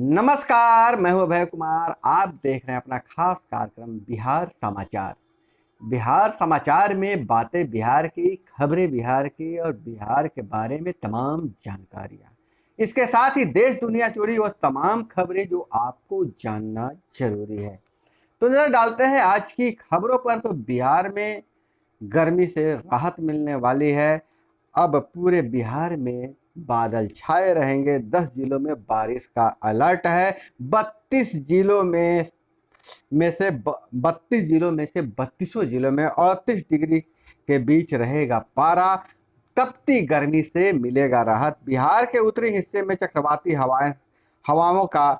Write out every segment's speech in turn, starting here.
नमस्कार, मैं हूं अभय कुमार। आप देख रहे हैं अपना खास कार्यक्रम बिहार समाचार। बिहार समाचार में बातें बिहार की, खबरें बिहार की और बिहार के बारे में तमाम जानकारियां। इसके साथ ही देश दुनिया जुड़ी वो तमाम खबरें जो आपको जानना जरूरी है। तो नजर डालते हैं आज की खबरों पर। तो बिहार में गर्मी से राहत मिलने वाली है। अब पूरे बिहार में बादल छाए रहेंगे। 10 जिलों में बारिश का अलर्ट है। 32 जिलों में से 32 जिलों में 38 डिग्री के बीच रहेगा पारा। तपती गर्मी से मिलेगा राहत। बिहार के उत्तरी हिस्से में चक्रवाती हवाओं का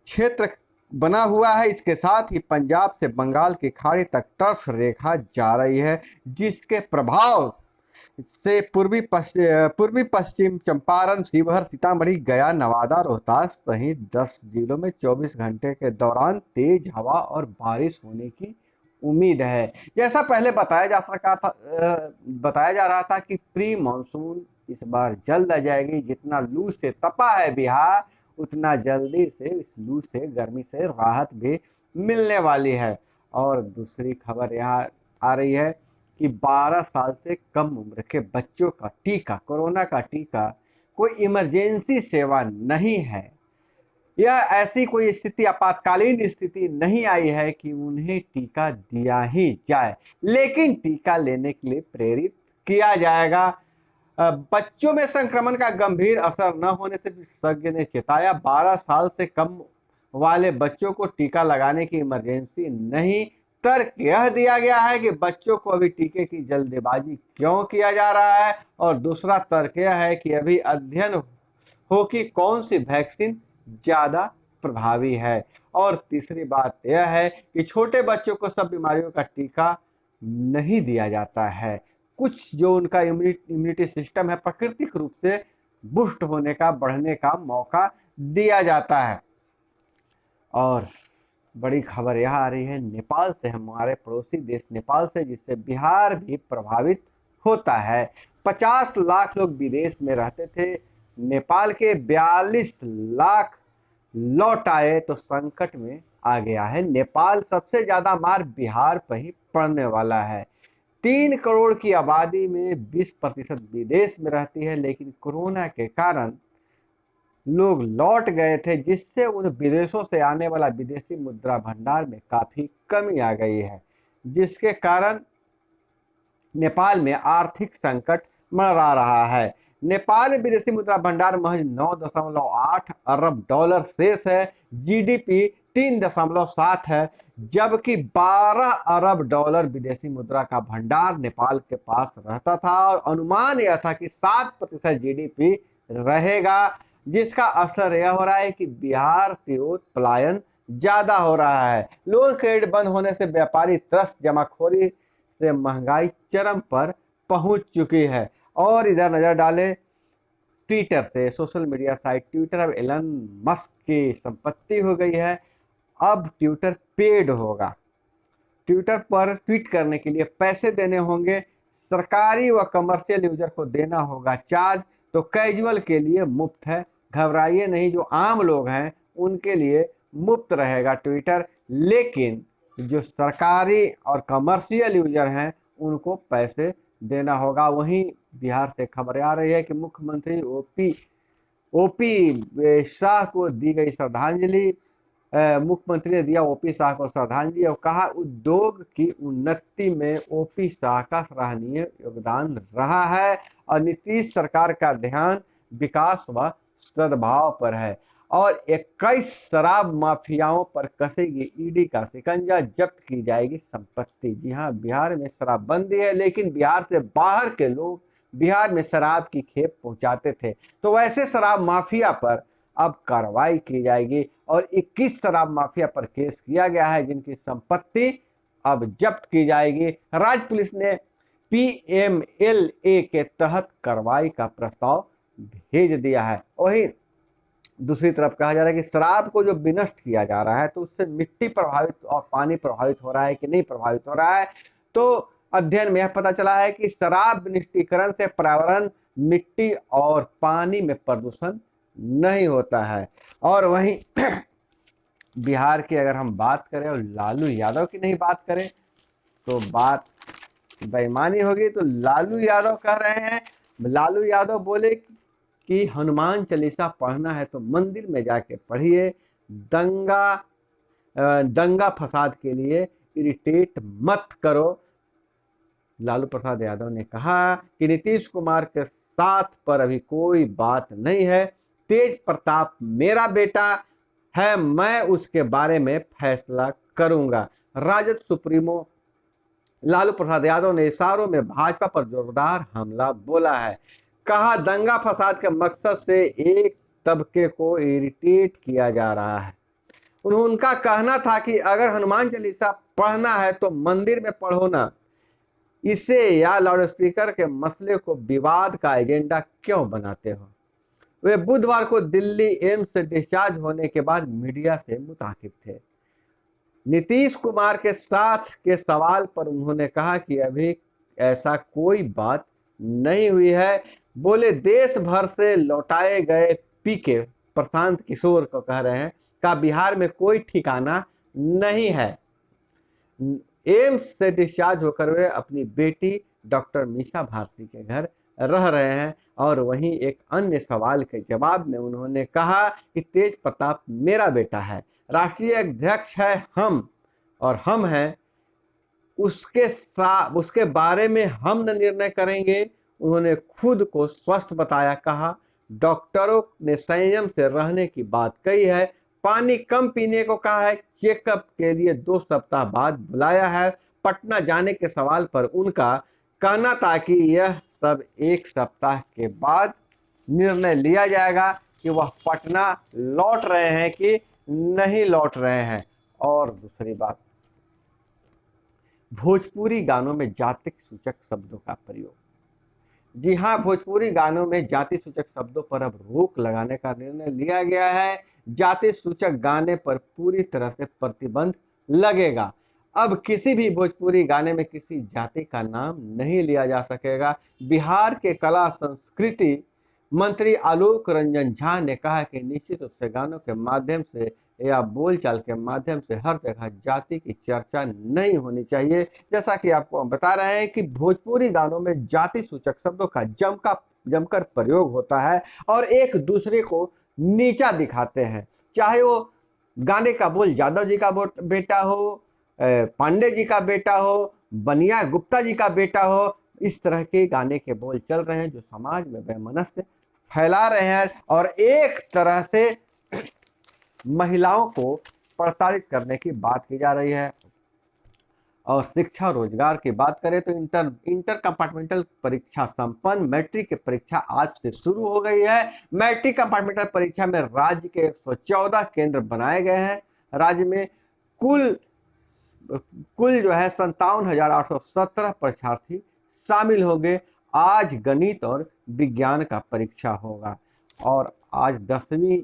क्षेत्र बना हुआ है। इसके साथ ही पंजाब से बंगाल की खाड़ी तक टर्फ रेखा जा रही है, जिसके प्रभाव से पूर्वी पश्चिम चंपारण, शिवहर, सीतामढ़ी, गया, नवादा, रोहतास सहित 10 जिलों में 24 घंटे के दौरान तेज हवा और बारिश होने की उम्मीद है। जैसा पहले बताया जा रहा था कि प्री मानसून इस बार जल्द आ जाएगी। जितना लू से तपा है बिहार, उतना जल्दी से इस लू से, गर्मी से राहत भी मिलने वाली है। और दूसरी खबर यहाँ आ रही है कि 12 साल से कम उम्र के बच्चों का टीका, कोरोना का टीका, कोई इमरजेंसी सेवा नहीं है। यह ऐसी कोई स्थिति, आपातकालीन स्थिति नहीं आई है कि उन्हें टीका दिया ही जाए, लेकिन टीका लेने के लिए प्रेरित किया जाएगा। बच्चों में संक्रमण का गंभीर असर न होने से विशेषज्ञ ने चेताया। 12 साल से कम वाले बच्चों को टीका लगाने की इमरजेंसी नहीं। तर्क यह दिया गया है कि बच्चों को अभी टीके की जल्दबाजी क्यों किया जा रहा है, और दूसरा तर्क यह है कि अभी अध्ययन हो कि कौन सी वैक्सीन ज्यादा प्रभावी है। और तीसरी बात यह है कि छोटे बच्चों को सब बीमारियों का टीका नहीं दिया जाता है। कुछ जो उनका इम्यूनिटी सिस्टम है, प्राकृतिक रूप से बुस्ट होने का, बढ़ने का मौका दिया जाता है। और बड़ी खबर यह आ रही है नेपाल से, हमारे पड़ोसी देश नेपाल से, जिससे बिहार भी प्रभावित होता है। 50 लाख लोग विदेश में रहते थे, नेपाल के 42 लाख लौट आए तो संकट में आ गया है नेपाल। सबसे ज्यादा मार बिहार पर ही पड़ने वाला है। 3 करोड़ की आबादी में 20% विदेश में रहती है, लेकिन कोरोना के कारण लोग लौट गए थे, जिससे उन विदेशों से आने वाला विदेशी मुद्रा भंडार में काफी कमी आ गई है, जिसके कारण नेपाल में आर्थिक संकट मंडरा रहा है। नेपाल में विदेशी मुद्रा भंडार महज 9.8 अरब डॉलर शेष है। जीडीपी 3.7 है, जबकि 12 अरब डॉलर विदेशी मुद्रा का भंडार नेपाल के पास रहता था। और अनुमान यह था कि 7% जीडीपी रहेगा, जिसका असर यह हो रहा है कि बिहार की ओर पलायन ज्यादा हो रहा है। लोन क्रेडिट बंद होने से व्यापारी त्रस्त, जमाखोरी से महंगाई चरम पर पहुंच चुकी है। और इधर नजर डालें ट्विटर से, सोशल मीडिया साइट ट्विटर अब एलन मस्क की संपत्ति हो गई है। अब ट्विटर पेड होगा। ट्विटर पर ट्वीट करने के लिए पैसे देने होंगे। सरकारी व कमर्शियल यूजर को देना होगा चार्ज, तो कैजुअल के लिए मुफ्त है। घबराइए नहीं, जो आम लोग हैं उनके लिए मुफ्त रहेगा ट्विटर, लेकिन जो सरकारी और कमर्शियल यूजर हैं उनको पैसे देना होगा। वहीं बिहार से खबर आ रही है कि मुख्यमंत्री ओपी शाह को दी गई श्रद्धांजलि। मुख्यमंत्री ने दिया ओपी शाह को श्रद्धांजलि और कहा उद्योग की उन्नति में ओपी शाह का सराहनीय योगदान रहा है, और नीतीश सरकार का ध्यान विकास व सद्भाव पर है। और 21 शराब माफियाओं पर कसेगी ईडी का शिकंजा, जब्त की जाएगी संपत्ति। जी हाँ, बिहार में शराबबंदी है, लेकिन बिहार से बाहर के लोग बिहार में शराब की खेप पहुंचाते थे, तो वैसे शराब माफिया पर अब कार्रवाई की जाएगी। और 21 शराब माफिया पर केस किया गया है, जिनकी संपत्ति अब जब्त की जाएगी। राज्य पुलिस ने पीएमएलए के तहत कार्रवाई का प्रस्ताव भेज दिया है। वहीं दूसरी तरफ कहा जा रहा है कि शराब को जो विनष्ट किया जा रहा है, तो उससे मिट्टी प्रभावित और पानी प्रभावित हो रहा है कि नहीं प्रभावित हो रहा है। तो अध्ययन में यह पता चला है कि शराब विनिष्टीकरण से पर्यावरण, मिट्टी और पानी में प्रदूषण नहीं होता है। और वहीं बिहार की अगर हम बात करें और लालू यादव की नहीं बात करें तो बात बेईमानी होगी। तो लालू यादव कह रहे हैं, लालू यादव बोले कि हनुमान चालीसा पढ़ना है तो मंदिर में जाके पढ़िए, दंगा फसाद के लिए इरिटेट मत करो। लालू प्रसाद यादव ने कहा कि नीतीश कुमार के साथ पर अभी कोई बात नहीं है, तेज प्रताप मेरा बेटा है, मैं उसके बारे में फैसला करूंगा। राजद सुप्रीमो लालू प्रसाद यादव ने इशारों में भाजपा पर जोरदार हमला बोला है। कहा दंगा फसाद के मकसद से एक तबके को इरिटेट किया जा रहा है। उनका कहना था कि अगर हनुमान चालीसा पढ़ना है तो मंदिर में पढ़ो ना, इसे या लाउडस्पीकर के मसले को विवाद का एजेंडा क्यों बनाते हो। वे बुधवार को दिल्ली एम्स से डिस्चार्ज होने के बाद मीडिया से मुखातिब थे। नीतीश कुमार के साथ के सवाल पर उन्होंने कहा कि अभी ऐसा कोई बात नहीं हुई है। बोले देश भर से लौटाए गए पीके, प्रशांत किशोर को कह रहे हैं, का बिहार में कोई ठिकाना नहीं है। एम्स से डिस्चार्ज होकर वे अपनी बेटी डॉक्टर मीसा भारती के घर रह रहे हैं। और वहीं एक अन्य सवाल के जवाब में उन्होंने कहा कि तेज प्रताप मेरा बेटा है, राष्ट्रीय अध्यक्ष है हम, और हम हैं उसके बारे में हम न निर्णय करेंगे। उन्होंने खुद को स्वस्थ बताया। कहा डॉक्टरों ने संयम से रहने की बात कही है, पानी कम पीने को कहा है, चेकअप के लिए 2 सप्ताह बाद बुलाया है। पटना जाने के सवाल पर उनका कहना था कि यह सब 1 सप्ताह के बाद निर्णय लिया जाएगा कि वह पटना लौट रहे हैं कि नहीं लौट रहे हैं। और दूसरी बात, भोजपुरी गानों में जाति सूचक शब्दों का प्रयोग। जी हाँ, भोजपुरी गानों में जाति सूचक शब्दों पर अब रोक लगाने का निर्णय लिया गया है। जाति सूचक गाने पर पूरी तरह से प्रतिबंध लगेगा। अब किसी भी भोजपुरी गाने में किसी जाति का नाम नहीं लिया जा सकेगा। बिहार के कला संस्कृति मंत्री आलोक रंजन झा ने कहा कि निश्चित रूप से गानों के माध्यम से या बोलचाल के माध्यम से हर जगह जाति की चर्चा नहीं होनी चाहिए। जैसा कि आपको हम बता रहे हैं कि भोजपुरी गानों में जाति सूचक शब्दों का जमकर प्रयोग होता है और एक दूसरे को नीचा दिखाते हैं। चाहे वो गाने का बोल यादव जी का बेटा हो, पांडे जी का बेटा हो, बनिया गुप्ता जी का बेटा हो, इस तरह के गाने के बोल चल रहे हैं जो समाज में वैमनस्य फैला रहे हैं और एक तरह से महिलाओं को प्रताड़ित करने की बात की जा रही है। और शिक्षा रोजगार की बात करें तो इंटर कंपार्टमेंटल परीक्षा संपन्न, मैट्रिक की परीक्षा आज से शुरू हो गई है। मैट्रिक कंपार्टमेंटल परीक्षा में राज्य के 114 केंद्र बनाए गए हैं। राज्य में कुल जो है 57,817 परीक्षार्थी शामिल होंगे। आज गणित और विज्ञान का परीक्षा होगा और आज 10वीं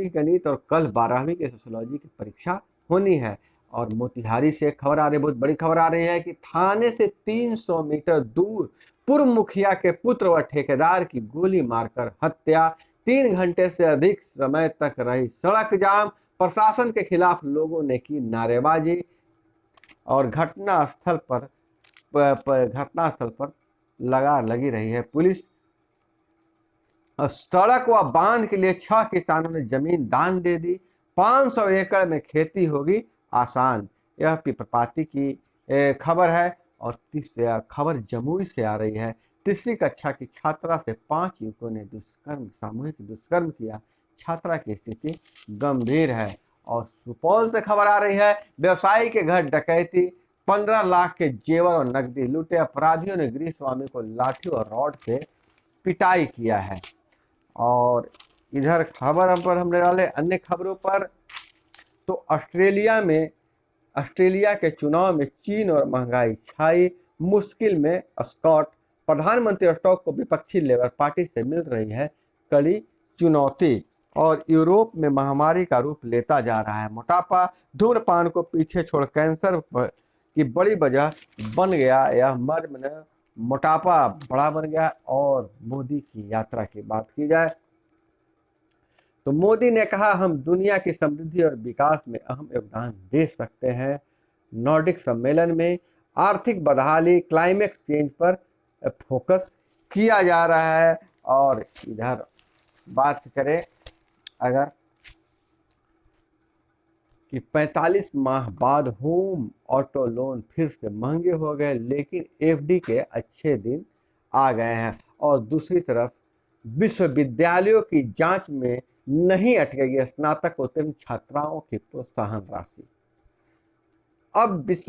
गणित और कल 12वीं की सोशियोलॉजी की परीक्षा होनी है। और मोतिहारी से खबर आ रही, बहुत बड़ी खबर आ रही है कि थाने से 300 मीटर दूर पूर्व मुखिया के पुत्र व ठेकेदार की गोली मारकर हत्या। 3 घंटे से अधिक समय तक रही सड़क जाम। प्रशासन के खिलाफ लोगों ने की नारेबाजी और घटनास्थल पर लगी रही है पुलिस। सड़क व बांध के लिए 6 किसानों ने जमीन दान दे दी। 500 एकड़ में खेती होगी आसान। यह पिपरपाती की खबर है। और तीसरी खबर जमुई से आ रही है। 3री कक्षा की छात्रा से 5 युवकों ने सामूहिक दुष्कर्म किया। छात्रा की स्थिति गंभीर है। और सुपौल से खबर आ रही है, व्यवसायी के घर डकैती, 15 लाख के जेवर और नकदी लूटे। अपराधियों ने गृह स्वामी को लाठी और रॉड से पिटाई किया है। और इधर खबर पर हमने डाले अन्य खबरों पर तो ऑस्ट्रेलिया के चुनाव में चीन और महंगाई छाई मुश्किल में स्कॉट। प्रधानमंत्री स्टॉक को विपक्षी लेबर पार्टी से मिल रही है कड़ी चुनौती। और यूरोप में महामारी का रूप लेता जा रहा है मोटापा। धूम्रपान को पीछे छोड़ कैंसर की बड़ी वजह बन गया यह मर्म, मोटापा बड़ा बन गया। और मोदी की यात्रा की बात की जाए तो मोदी ने कहा, हम दुनिया की समृद्धि और विकास में अहम योगदान दे सकते हैं। नॉर्डिक सम्मेलन में आर्थिक बदहाली, क्लाइमेट चेंज पर फोकस किया जा रहा है। और इधर बात करें अगर कि 45 माह बाद होम ऑटो लोन फिर से महंगे हो गए, लेकिन एफडी के अच्छे दिन आ गए हैं। और दूसरी तरफ विश्वविद्यालयों की जांच में नहीं अटकेगी स्नातकोत्तर छात्राओं की प्रोत्साहन राशि।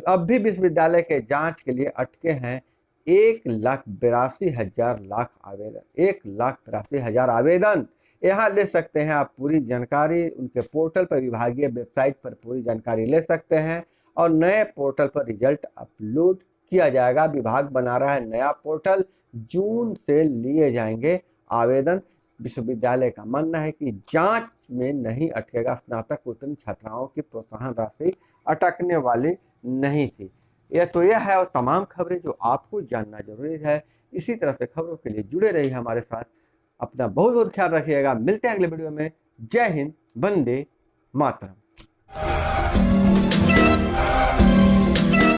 अब भी विश्वविद्यालय के जांच के लिए अटके हैं 1,82,000 आवेदन, 1,82,000 आवेदन। यहाँ ले सकते हैं आप पूरी जानकारी, उनके पोर्टल पर, विभागीय वेबसाइट पर पूरी जानकारी ले सकते हैं। और नए पोर्टल पर रिजल्ट अपलोड किया जाएगा। विभाग बना रहा है नया पोर्टल, जून से लिए जाएंगे आवेदन। विश्वविद्यालय का मानना है कि जांच में नहीं अटकेगा स्नातकोत्तर छात्राओं की प्रोत्साहन राशि अटकने वाली नहीं थी। यह है और तमाम खबरें जो आपको जानना जरूरी है। इसी तरह से खबरों के लिए जुड़े रहिए हमारे साथ। अपना बहुत बहुत ख्याल रखिएगा। मिलते हैं अगले वीडियो में। जय हिंद, वंदे मातरम।